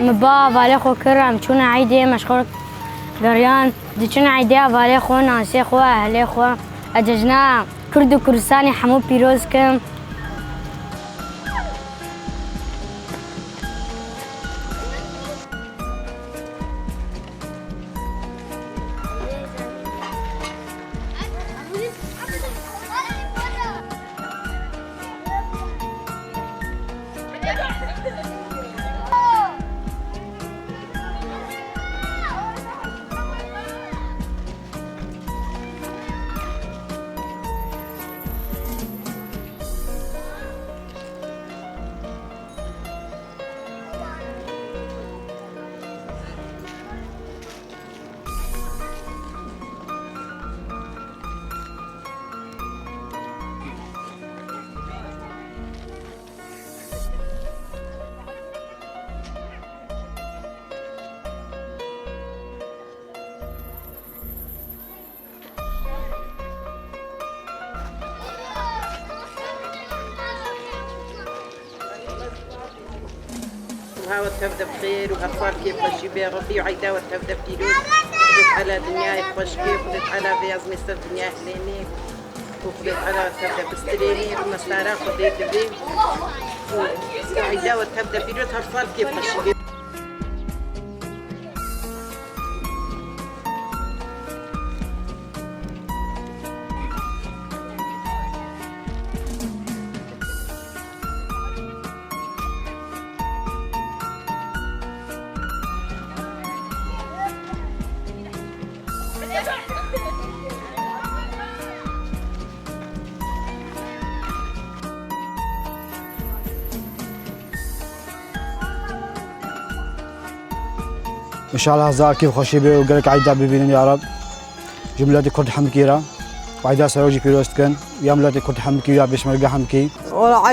مبا والي خو كرم چون عيدي مشغول دريان دي چون عيدي والي خو ناسي خو اهلي خو اججنا كرد و كردستاني حمو بيروز كم وهاوت تبدا بخير وهالصار كيف خشي بها ربي وعيداوت تبدا بكيلو خذت على دنياي خوش كيف خذت على بياز مستر دنيا هليني وخذت على تبدا بستريني ومسارة خذت بي وعيداوت تبدا بكيلو هالصار كيف خشي بها ان شاء الله هزار كيف خوشي بي وقالك عيدا ببينن يا رب جملتي كرد حمكيرا وعيدا سروجي بيروستكن يا ملاتي كرد حمكي يا بشمرقه حمكي والله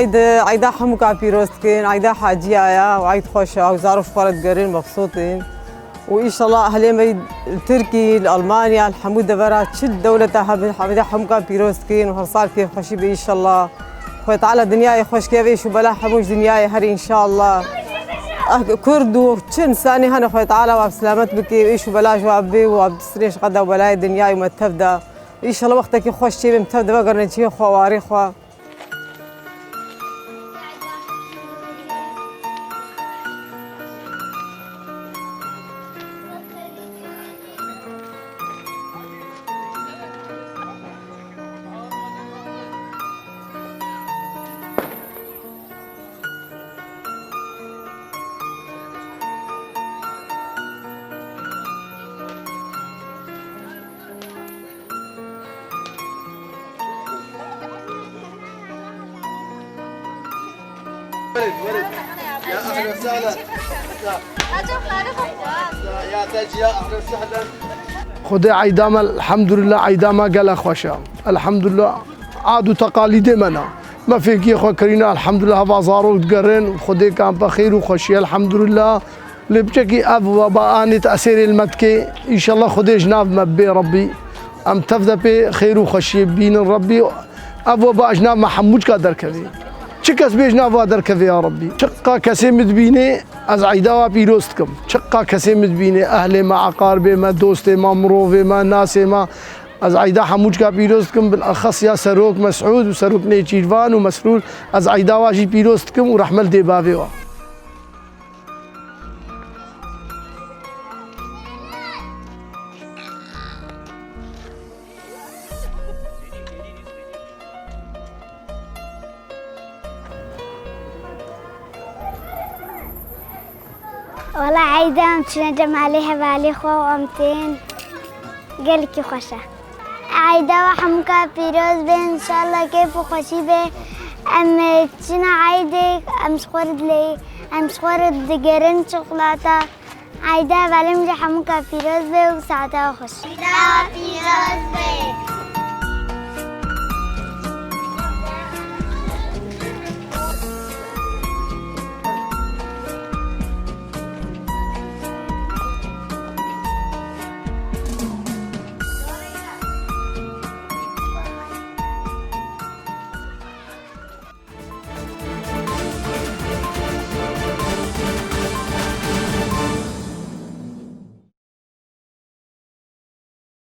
عيدا حمكا بيروستكن عيدا حاجية يا وعيد خوشة وزارو شفرت قرين مبسوطين وان شاء الله اهلي التركي الالمانيا الحمود دبرات شد دولتها عيدا حمكا بيروستكن وهرصار كيف خوشي بي ان شاء الله خوي تعالى دنياي خوش كيف ايش وبلا حموش دنياي هري ان شاء الله كرد وشن ساني هنا خوي تعالى وبسلامت بكي ايش وبلا جوابي وبسريش غدا وبلا دنياي ومتفدا ان شاء الله وقتك خوش شي متفدا بقرن شي خواري خو ولد يا اهلا وسهلا يا تاج يا اهلا وسهلا خدي عيدام الحمد لله عيدام قال خوشا الحمد لله عادوا تقاليد منا ما فيك يا خو كرينا الحمد لله بازارو تقرن خدي كان بخير وخشيه الحمد لله لبجكي ابو باني تاثير المتكي ان شاء الله خدي جناب مبي ربي ام تفذا بخير وخشيه بين ربي ابو باجناب محمود قادر كذي چکس بیشنا وادر کذ یا ربی چقا کسی مدبینه از عیدا پیروست کم چقا کسی مدبینه اهل ما اقارب ما دوست ما مروف ما ناس ما از عیدا حموج کا پیروست کم بالاخص یا سروک مسعود و سروک نیچیروان و مسرور از عیدا واجی پیروست کم و رحمل دی باوی وا والله عايدة مشينا جمالي هبالي خو وامتين قالك خوشة عايدة وحمكا بيروز بي ان شاء الله كيف خوشي بي أم تشنا عيدك أم سخورد لي أم سخورد دقرن شوكولاتة عيدا بالم جحمو كافيروز بي وساعتها خوش